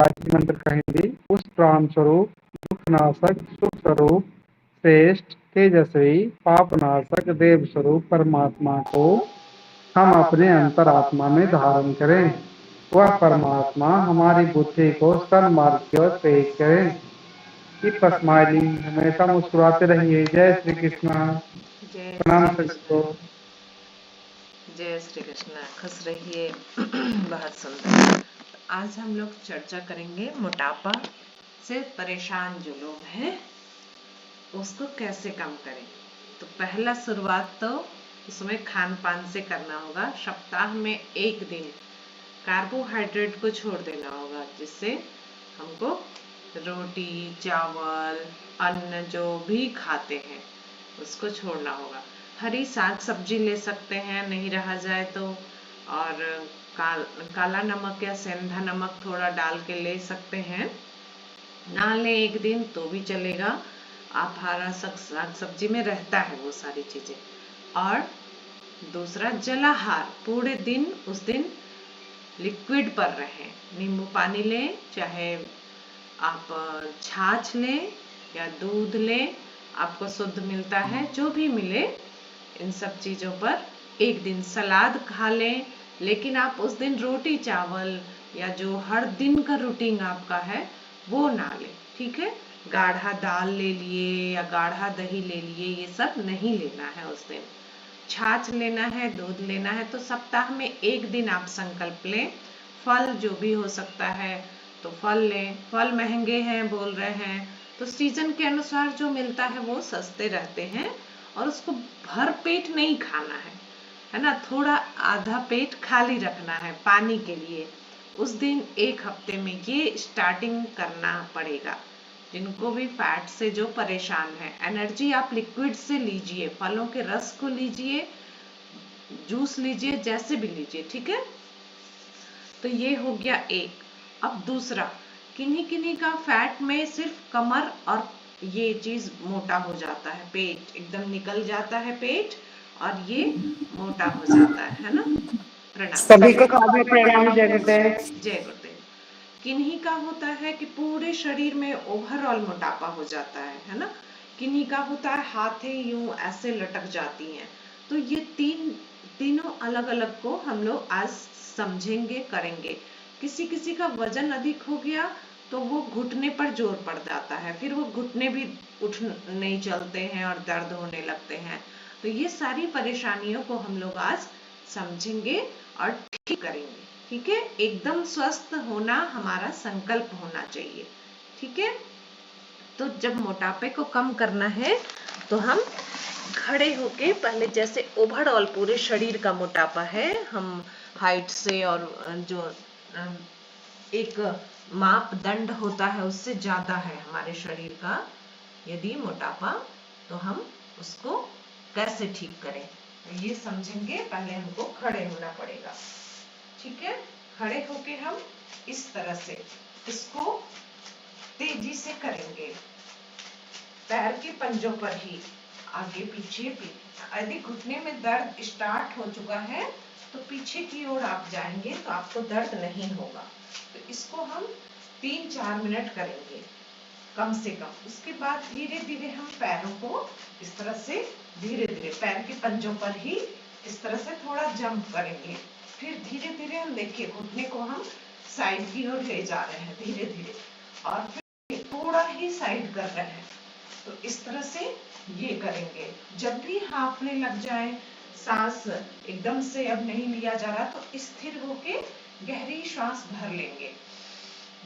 गायत्री मंत्र कहेंगे, उस प्राण स्वरूप, दुखनाशक, सुख स्वरूप, श्रेष्ठ, तेजस्वी, पापनाशक, देव स्वरूप परमात्मा को हम अपने अंतरात्मा में धारण करें। वह परमात्मा हमारी बुद्धि को सन्मार्ग की ओर प्रेरित करें। कीप स्माइलिंग, हमेशा मुस्कुराते रहिए। जय श्री कृष्णा। जय प्रणाम श्री सभी को। कृष्ण। जय श्री कृष्ण। खुश रहिए। बहुत सुंदर। आज हम लोग चर्चा करेंगे मोटापा से परेशान जो लोग हैं उसको कैसे कम करें। तो पहला शुरुआत तो उसमें खान पान से करना होगा। सप्ताह में एक दिन कार्बोहाइड्रेट को छोड़ देना होगा, जिससे हमको रोटी, चावल, अन्न जो भी खाते हैं उसको छोड़ना होगा। हरी साग सब्जी ले सकते हैं, नहीं रहा जाए तो, और काला नमक या सेंधा नमक थोड़ा डाल के ले सकते हैं। ना ले एक दिन तो भी चलेगा। आप हरा साग सब्जी में रहता है वो सारी चीजें। और दूसरा, जलाहार पूरे दिन उस दिन लिक्विड पर रहें। नींबू पानी लें, चाहे आप छाछ लें या दूध लें, आपको शुद्ध मिलता है, जो भी मिले इन सब चीज़ों पर एक दिन सलाद खा लें। लेकिन आप उस दिन रोटी चावल या जो हर दिन का रूटीन आपका है वो ना लें, ठीक है। गाढ़ा दाल ले लिए या गाढ़ा दही ले लिए, ये सब नहीं लेना है उस दिन। छाछ लेना है, दूध लेना है तो सप्ताह में एक दिन आप संकल्प लें। फल जो भी हो सकता है तो फल लें। फल महंगे हैं बोल रहे हैं तो सीजन के अनुसार जो मिलता है वो सस्ते रहते हैं, और उसको भर पेट नहीं खाना है ना। थोड़ा आधा पेट खाली रखना है पानी के लिए। उस दिन एक हफ्ते में ये स्टार्टिंग करना पड़ेगा। जिनको भी फैट से जो परेशान है, एनर्जी आप लिक्विड से लीजिए, फलों के रस को लीजिए, जूस लीजिए, जैसे भी लीजिए, ठीक है। तो ये हो गया एक। अब दूसरा, किन्हीं किन्हीं का फैट में सिर्फ कमर और ये चीज मोटा हो जाता है, पेट एकदम निकल जाता है पेट, और ये मोटा हो जाता है ना। प्रणाम। सभी को काव्य प्रणाम। जय गुरुदेव। जय गुरुदेव। किन्हीं का होता है कि पूरे शरीर में ओवरऑल मोटापा हो जाता है ना। किन्हीं का होता है हाथें यूं ऐसे लटक जाती हैं। तो ये तीनों अलग अलग को हम लोग आज समझेंगे, करेंगे। किसी किसी का वजन अधिक हो गया तो वो घुटने पर जोर पड़ जाता है, फिर वो घुटने भी उठ नहीं चलते हैं और दर्द होने लगते हैं। तो ये सारी परेशानियों को हम लोग आज समझेंगे और ठीक करेंगे, ठीक है। एकदम स्वस्थ होना हमारा संकल्प होना चाहिए, ठीक है। तो जब मोटापे को कम करना है तो हम खड़े होके पहले, जैसे ओवरऑल पूरे शरीर का मोटापा है, हम हाइट से और जो एक मापदंड होता है उससे ज्यादा है हमारे शरीर का यदि मोटापा, तो हम उसको कैसे ठीक करें ये समझेंगे। पहले हमको खड़े होना पड़ेगा, ठीक है। खड़े होके हम इस तरह से इसको तेजी से करेंगे, पैर के पंजों पर ही, आगे पीछे भी। यदि घुटने में दर्द स्टार्ट हो चुका है तो पीछे की ओर आप जाएंगे तो आपको दर्द नहीं होगा। तो इसको हम 3-4 मिनट करेंगे कम से कम। उसके बाद धीरे धीरे हम पैरों को इस तरह से धीरे धीरे पैर के पंजों पर ही इस तरह से थोड़ा जंप करेंगे। फिर धीरे धीरे हम देखिए घुटने को हम साइड की ओर ले जा रहे हैं धीरे धीरे, और फिर थोड़ा ही साइड कर रहे हैं। तो इस तरह से ये करेंगे। जब भी हांफने लग जाए, सांस एकदम से अब नहीं लिया जा रहा, तो स्थिर होके गहरी श्वास भर लेंगे।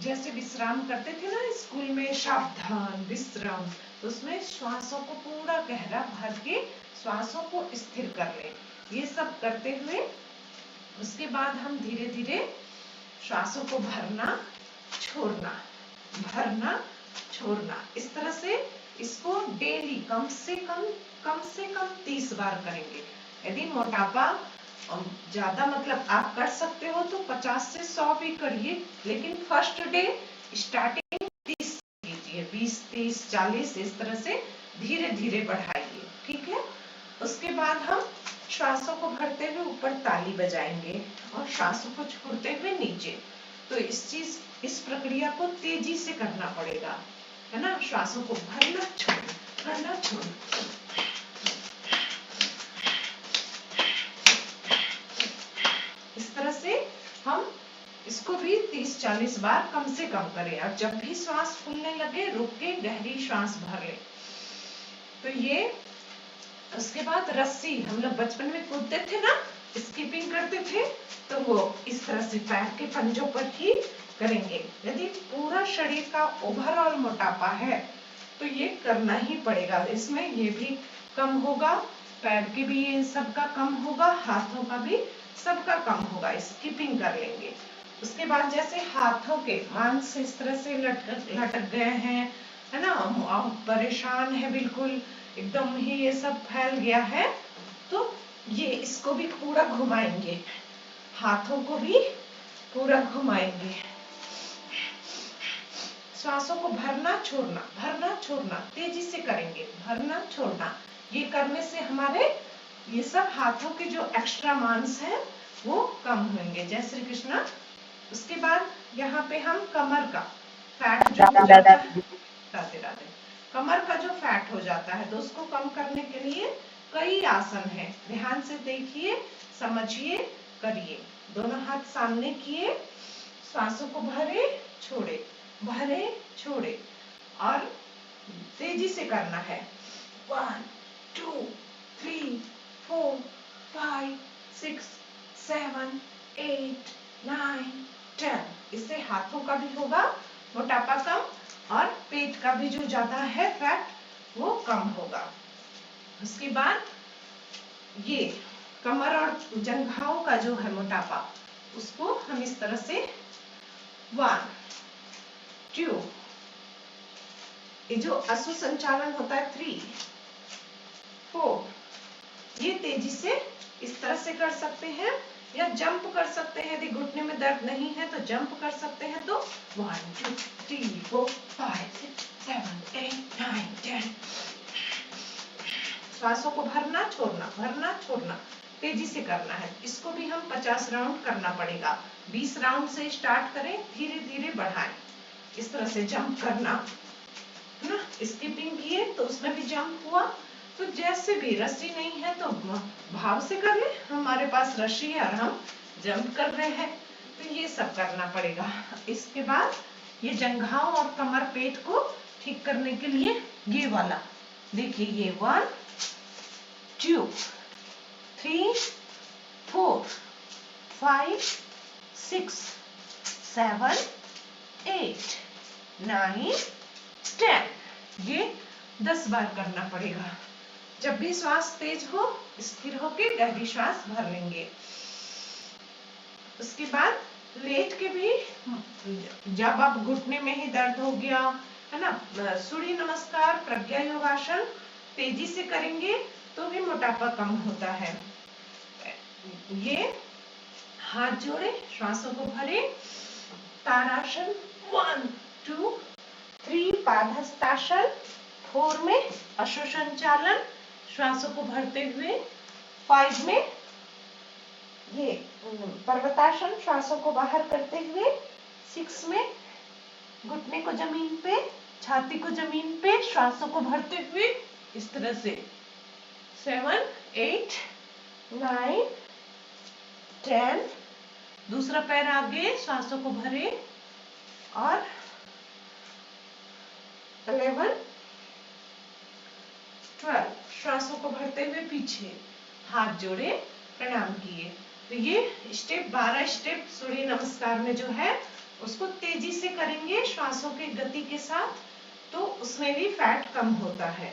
जैसे विश्राम करते थे ना स्कूल में, सावधान विश्राम, तो उसमें श्वासों को पूरा गहरा भर के श्वासों को स्थिर कर ले। ये सब करते हुए उसके बाद हम धीरे धीरे श्वासों को भरना छोड़ना, भरना छोड़ना, इस तरह से इसको डेली कम से कम 30 बार करेंगे। यदि मोटापा ज्यादा मतलब आप कर सकते हो तो 50 से 100 भी करिए, लेकिन फर्स्ट डे स्टार्टिंग 30 कीजिए, 20, 30, 40 इस तरह से धीरे धीरे बढ़ाइए, ठीक है। उसके बाद हम श्वासों को भरते हुए ऊपर ताली बजाएंगे और श्वासों को छोड़ते हुए नीचे। तो इस प्रक्रिया को तेजी से करना पड़ेगा, है ना। श्वासों को भरना छोड़ना। इस तरह से हम इसको भी 30-40 बार कम से कम करें। और जब भी श्वास फूलने लगे रुक के गहरी श्वास भर ले। तो ये उसके बाद रस्सी, हम लोग बचपन में कूदते थे ना, स्कीपिंग करते थे, तो वो इस तरह से पैर के पंजों पर ही करेंगे। यदि पूरा शरीर का ओवरऑल मोटापा है तो ये करना ही पड़ेगा। इसमें ये भी कम होगा, पैर के भी ये सबका कम होगा, हाथों का भी सबका कम होगा। स्कीपिंग कर लेंगे। उसके बाद जैसे हाथों के मांस इस तरह से लटक गए हैं, है ना, परेशान है, बिल्कुल एकदम ही ये सब फैल गया है, तो ये इसको भी पूरा घुमाएंगे, हाथों को भी पूरा घुमाएंगे। श्वासों को भरना छोड़ना तेजी से करेंगे, भरना छोड़ना। ये करने से हमारे ये सब हाथों के जो एक्स्ट्रा मांस है वो कम होंगे। जय श्री कृष्णा। उसके बाद यहाँ पे हम कमर का फैट जो हो जाता है, राधे राधे, कमर का जो फैट हो जाता है तो उसको कम करने के लिए कई आसन है। ध्यान से देखिए, समझिए, करिए। दोनों हाथ सामने किए, श्वासों को भरे छोड़े और तेजी से करना है। 1 2 3 4 5 6 7 8 9 10। इससे हाथों का भी होगा मोटापा कम और पेट का भी जो ज्यादा है फैट वो कम होगा। उसके बाद ये कमर और जंघाओं का जो है मोटापा, उसको हम इस तरह से 1 2, ये जो अश्व संचालन होता है 3 4, ये तेजी से इस तरह से कर सकते हैं या जंप कर सकते हैं। यदि घुटने में दर्द नहीं है तो जंप कर सकते हैं। तो 1 2 3 4 5 6 7 8 9 10। श्वासों को भरना छोड़ना तेजी से करना है। इसको भी हम 50 राउंड करना पड़ेगा। 20 राउंड से स्टार्ट करें, धीरे धीरे बढ़ाएं। इस तरह से जंप करना, है ना। स्किपिंग किए तो उसमें भी जंप हुआ। तो जैसे भी, रस्सी नहीं है तो भाव से कर ले, हमारे पास रस्सी है और हम जंप कर रहे हैं, तो ये सब करना पड़ेगा। इसके बाद ये जंघाओं और कमर पेट को ठीक करने के लिए ये वाला देखिए, ये 1 2 3 4 5 6 7 8 9 10, ये 10 बार करना पड़ेगा। जब भी श्वास तेज हो, स्थिर होके गहरी श्वास भर लेंगे। उसके बाद लेट के भी, जब आप घुटने में ही दर्द हो गया, है ना, सूर्य नमस्कार, प्रज्ञा योगासन तेजी से करेंगे तो भी मोटापा कम होता है। ये हाथ जोड़े, श्वासों को भरे, तारासन 1 2 3, पादहस्तासन 4 में अश्व संचालन, श्वासों को भरते हुए, 5 में ये पर्वतासन, श्वासों को बाहर करते हुए, 6 में घुटने को जमीन पे, छाती को जमीन पे, श्वासों को भरते हुए इस तरह से, 7 8 9 10, दूसरा पैर आगे, श्वासों को भरे, और 11 12, श्वासों को भरते हुए पीछे, हाथ जोड़े, प्रणाम किए। तो ये स्टेप 12 स्टेप सूर्य नमस्कार में जो है उसको तेजी से करेंगे श्वासों के गति के साथ, तो उसमें भी फैट कम होता है।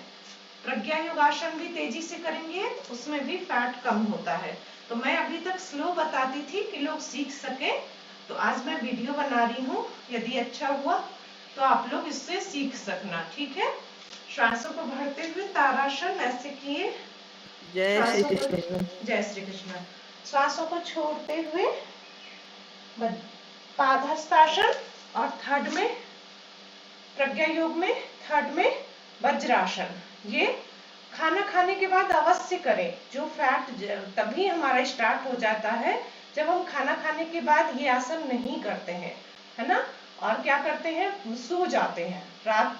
प्रज्ञा योगासन भी तेजी से करेंगे, उसमें भी फैट कम होता है। तो मैं अभी तक स्लो बताती थी कि लोग सीख सके, तो आज मैं वीडियो बना रही हूँ। यदि अच्छा हुआ तो आप लोग इससे सीख सकना, ठीक है। श्वासों को भरते हुए तारासन ऐसे किए, जय श्री कृष्ण। जय श्री कृष्ण। श्वासों को छोड़ते हुए पादहस्तासन, और थर्ड में प्रज्ञा योग में, थर्ड में वज्रासन। ये खाना खाने के बाद अवश्य करें। जो फैट तभी हमारा स्टार्ट हो जाता है जब हम खाना खाने के बाद ये आसन नहीं करते हैं। है ना। और क्या करते हैं, सो जाते हैं,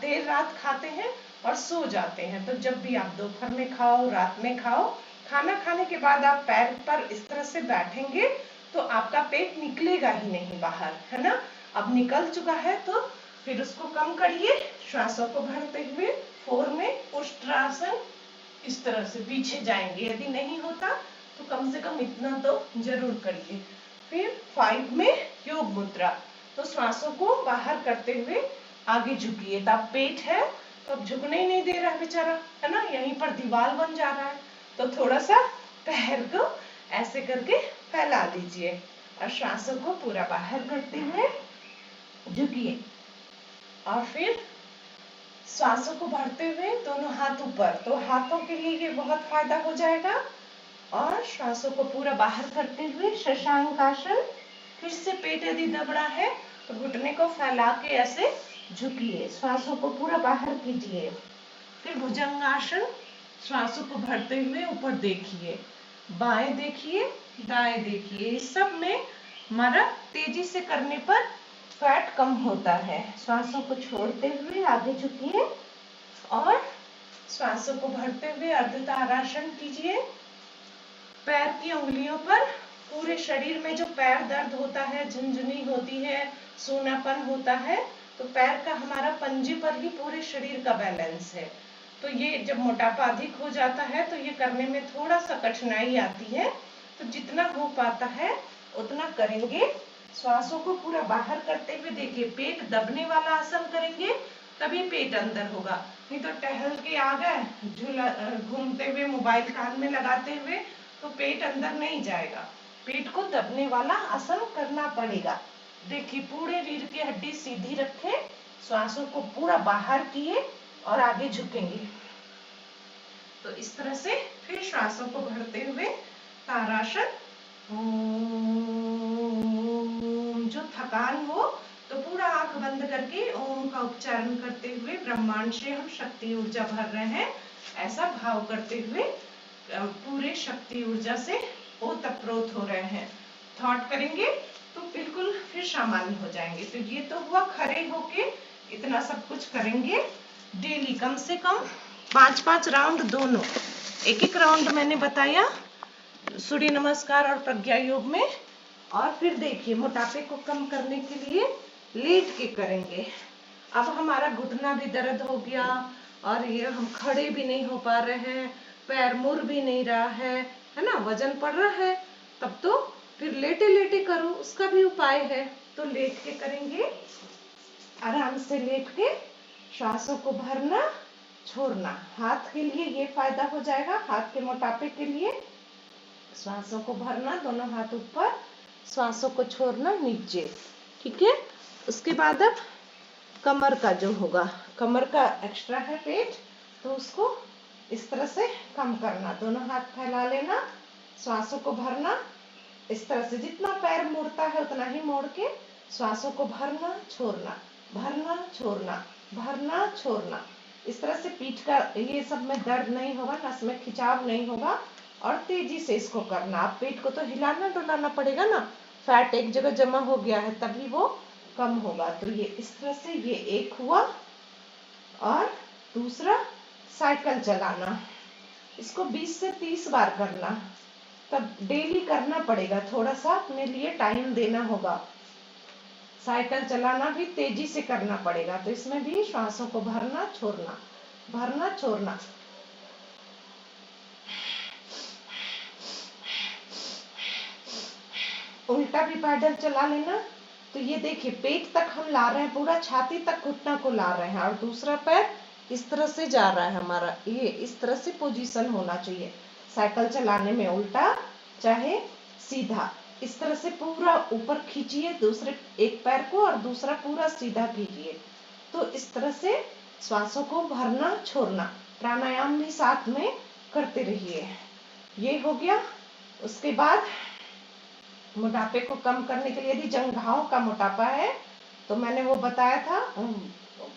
देर रात खाते हैं और सो जाते हैं। तो जब भी आप दोपहर में खाओ, रात में खाओ, खाना खाने के बाद आप पैर पर इस तरह से बैठेंगे तो आपका पेट निकलेगा ही नहीं बाहर, है ना। अब निकल चुका है तो फिर उसको कम करिए, श्वासों को भरते हुए 4 में उष्ट्रासन इस तरह से पीछे जाएंगे। यदि नहीं होता तो कम से कम इतना तो जरूर करिए। फिर 5 में योग मुद्रा, तो श्वासों को बाहर करते हुए आगे झुकिए। तो अब पेट है तो अब झुकने ही नहीं दे रहा है बेचारा, है ना, यहीं पर दीवार बन जा रहा है। तो थोड़ा सा पैर को ऐसे करके फैला दीजिए और श्वासों को पूरा बाहर करते हुए झुकिए। और फिर श्वासों को भरते हुए दोनों हाथ ऊपर, तो हाथों के लिए ये बहुत फायदा हो जाएगा। और श्वासों को पूरा बाहर करते हुए शशांक आसन। फिर से पेट यदि दब रहा है तो घुटने को फैला के ऐसे झुकिए, श्वासों को पूरा बाहर कीजिए। फिर भुजंगासन, श्वासों को भरते हुए ऊपर देखिए, बाएं देखिए, दाएं देखिए। इस सब में हमारा तेजी से करने पर फैट कम होता है। श्वासों को छोड़ते हुए आगे झुकिए और श्वासों को भरते हुए अर्ध तारासन कीजिए। पैर की उंगलियों पर, पूरे शरीर में जो पैर दर्द होता है, झुनझुनी होती है, सूनापन होता है, तो पैर का हमारा पंजे पर ही पूरे शरीर का बैलेंस है। तो ये जब मोटापा अधिक हो जाता है तो ये करने में थोड़ा सा कठिनाई आती है। तो जितना हो पाता है उतना करेंगे। श्वासों को पूरा बाहर करते हुए देखिए, पेट दबने वाला आसन करेंगे तभी पेट अंदर होगा, नहीं तो टहल के आ गए झूला घूमते हुए, मोबाइल कान में लगाते हुए, तो पेट अंदर नहीं जाएगा। पेट को दबने वाला आसन करना पड़ेगा। देखिए, पूरे रीढ़ की हड्डी सीधी रखें, श्वासों को पूरा बाहर किए और आगे झुकेंगे। तो इस तरह से फिर श्वासों को भरते हुए तारासन। ओम, जो थकान हो तो पूरा आंख बंद करके ओम का उच्चारण करते हुए ब्रह्मांड से हम शक्ति ऊर्जा भर रहे हैं, ऐसा भाव करते हुए पूरे शक्ति ऊर्जा से ओतप्रोत हो रहे हैं। थॉट करेंगे तो बिल्कुल फिर सामान्य हो जाएंगे। तो ये तो हुआ खड़े होके इतना सब कुछ करेंगे डेली, कम से कम 5-5 राउंड दोनों। एक राउंड मैंने बताया सूर्य नमस्कार और प्रज्ञा योग में। और फिर देखिए, मोटापे को कम करने के लिए लेट के करेंगे। अब हमारा घुटना भी दर्द हो गया और ये हम खड़े भी नहीं हो पा रहे हैं, पैर मुड़ भी नहीं रहा है ना, वजन पड़ रहा है, तब तो फिर लेटे लेटे करो, उसका भी उपाय है। तो लेट के करेंगे, आराम से लेट के श्वासों को भरना छोड़ना। हाथ के लिए ये फायदा हो जाएगा, हाथ के मोटापे के लिए श्वासों को भरना, दोनों हाथ ऊपर, श्वासों को छोड़ना नीचे, ठीक है। उसके बाद अब कमर का जो होगा, कमर का एक्स्ट्रा है पेट, तो उसको इस तरह से कम करना। दोनों हाथ फैला लेना, श्वासों को भरना इस तरह से, जितना पैर मुड़ता है उतना ही मोड़ के श्वासों को भरना छोड़ना, भरना छोड़ना, भरना छोड़ना। इस तरह से पीठ का ये सब में दर्द नहीं होगा, नस में खिंचाव नहीं होगा। और तेजी से इसको करना। आप पेट को तो हिलाना डुलाना पड़ेगा ना, फैट एक जगह जमा हो गया है तभी वो कम होगा। तो ये इस तरह से ये एक हुआ। और दूसरा साइकिल चलाना, इसको 20 से 30 बार करना। तब डेली करना पड़ेगा, थोड़ा सा अपने लिए टाइम देना होगा। साइकिल चलाना भी तेजी से करना पड़ेगा। तो इसमें भी श्वासों को भरना छोड़ना, भरना छोड़ना। उल्टा भी पैडल चला लेना। तो ये देखिए, पेट तक हम ला रहे हैं, पूरा छाती तक घुटना को ला रहे हैं, और दूसरा पैर इस तरह से जा रहा है हमारा, ये इस तरह से पोजीशन होना चाहिए साइकिल चलाने में। उल्टा चाहे सीधा, इस तरह से पूरा ऊपर खींचिए दूसरे एक पैर को और दूसरा पूरा सीधा कीजिए। तो इस तरह से श्वासों को भरना छोड़ना। प्राणायाम भी साथ में करते रहिए। ये हो गया। उसके बाद मोटापे को कम करने के लिए, यदि जंघाओं का मोटापा है तो मैंने वो बताया था,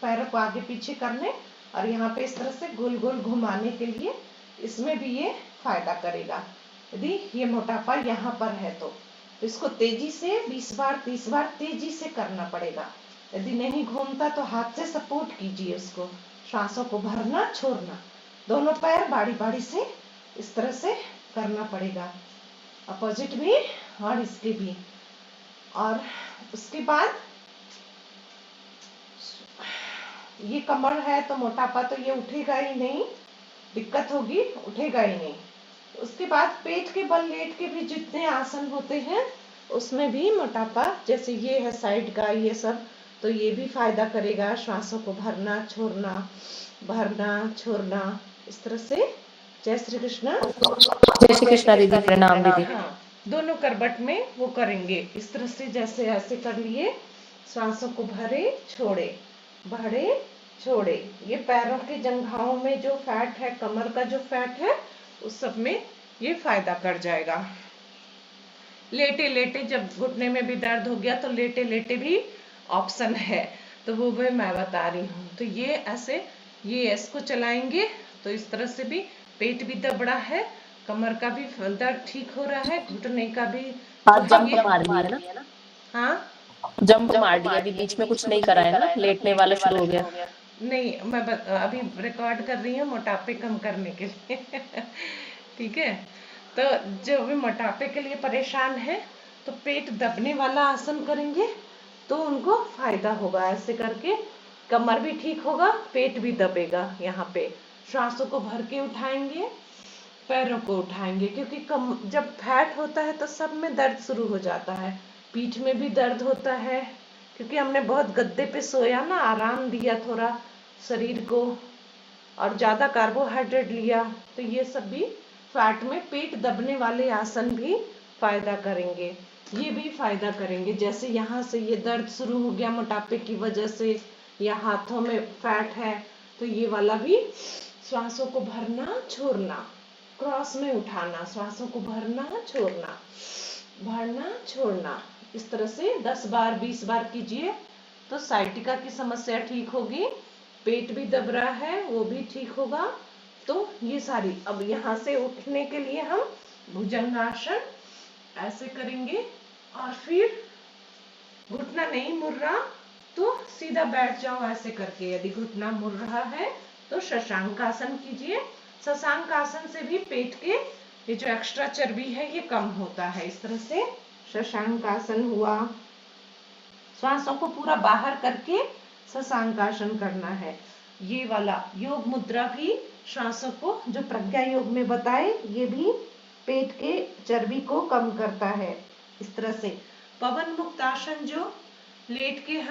पैरों को आगे पीछे करने और यहाँ पे इस तरह से गोल गोल घुमाने के लिए, इसमें भी ये फायदा करेगा। यदि ये मोटापा यहाँ पर है तो तो इसको तेजी से 20 बार 30 बार तेजी से करना पड़ेगा। यदि नहीं घूमता तो हाथ से सपोर्ट कीजिए उसको। श्वासों को भरना छोड़ना, दोनों पैर बारी बारी से इस तरह से करना पड़ेगा, अपोजिट भी और इसके भी। और उसके बाद ये कमर है तो मोटापा तो ये उठेगा ही नहीं, दिक्कत होगी, उठेगा ही नहीं। उसके बाद पेट के बल लेट के भी जितने आसन होते हैं उसमें भी मोटापा, जैसे ये है साइड का ये सब, तो ये भी फायदा करेगा। श्वासों को भरना छोड़ना इस तरह से। जय श्री कृष्ण। जय श्री कृष्णा दीदी, प्रणाम दीदी। हाँ, दोनों करबट में वो करेंगे इस तरह से, जैसे ऐसे कर लिए। श्वासों को भरे छोड़े। ये पैरों के जंघाओं में जो फैट है, कमर का जो फैट है, उस सब में ये फायदा कर जाएगा। लेटे लेटे जब घुटने में भी दर्द हो गया तो लेटे लेटे भी ऑप्शन है, तो वो भी मैं बता रही हूँ। तो ये ऐसे ये इसको चलाएंगे तो इस तरह से भी पेट भी दबड़ा है, कमर का भी दर्द ठीक हो रहा है, घुटने का भी। जंप मार लिया ना? हाँ, जंप मार दिया, अभी बीच में कुछ नहीं करा है ना, लेटने वाला शुरू हो गया। नहीं, मैं अभी रिकॉर्ड कर रही हूँ मोटापे कम करने के लिए ठीक है। तो जो भी मोटापे के लिए परेशान है तो पेट दबने वाला आसन करेंगे तो उनको फायदा होगा। ऐसे करके कमर भी ठीक होगा, पेट भी दबेगा। यहाँ पे श्वासों को भर के उठाएंगे, पैरों को उठाएंगे, क्योंकि जब फैट होता है तो सब में दर्द शुरू हो जाता है। पीठ में भी दर्द होता है क्योंकि हमने बहुत गद्दे पे सोया ना, आराम दिया थोड़ा शरीर को और ज्यादा कार्बोहाइड्रेट लिया, तो ये सब भी फैट में पेट दबने वाले आसन भी फायदा करेंगे, ये भी फायदा करेंगे। जैसे यहाँ से ये दर्द शुरू हो गया मोटापे की वजह से, या हाथों में फैट है, तो ये वाला भी श्वासों को भरना छोड़ना, क्रॉस में उठाना, श्वासों को भरना छोड़ना इस तरह से 10 बार 20 बार कीजिए तो साइटिका की समस्या ठीक होगी, पेट भी दब रहा है वो भी ठीक होगा। तो ये सारी, अब यहाँ से उठने के लिए हम भुजंगासन ऐसे करेंगे और फिर घुटना नहीं मुड़ रहा तो सीधा बैठ जाओ ऐसे करके। यदि घुटना मुड़ रहा है तो शशांकासन कीजिए। शशांकासन से भी पेट के ये जो एक्स्ट्रा चर्बी है ये कम होता है। इस तरह से शशांकासन हुआ। श्वासों को पूरा बाहर करके शशांकासन करना है। ये वाला योग मुद्रा भी श्वासों को, जो प्रज्ञा योग में बताए, ये भी पेट के चर्बी को कम करता है। इस तरह से पवन मुक्त आसन जो लेट के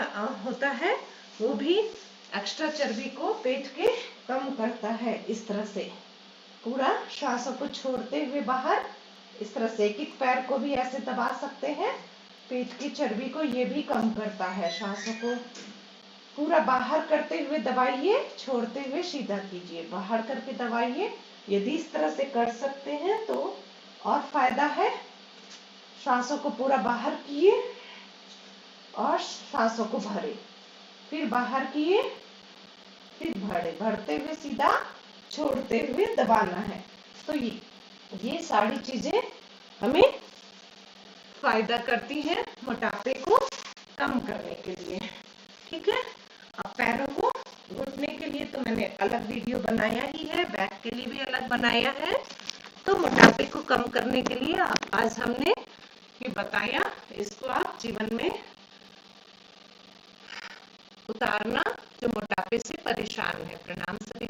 होता है वो भी एक्स्ट्रा चर्बी को पेट के कम करता है। इस तरह से पूरा श्वासों को छोड़ते हुए बाहर, इस तरह से एक पैर को भी ऐसे दबा सकते हैं, पेट की चर्बी को ये भी कम करता है। श्वासों को पूरा बाहर करते हुए दबाइए, छोड़ते हुए सीधा कीजिए, बाहर करके दबाइए। यदि इस तरह से कर सकते हैं तो और फायदा है। श्वासों को पूरा बाहर किए और श्वासों को भरे, फिर बाहर किए, फिर भरे, भरते हुए सीधा, छोड़ते हुए दबाना है। तो ये सारी चीजें हमें फायदा करती हैं मोटापे को कम करने के लिए। ठीक है। अब पैरों को घुटने के लिए तो मैंने अलग वीडियो बनाया ही है, बैक के लिए भी अलग बनाया है। तो मोटापे को कम करने के लिए आज हमने ये बताया, इसको आप जीवन में उतारना जो मोटापे से परेशान है। प्रणाम सभी।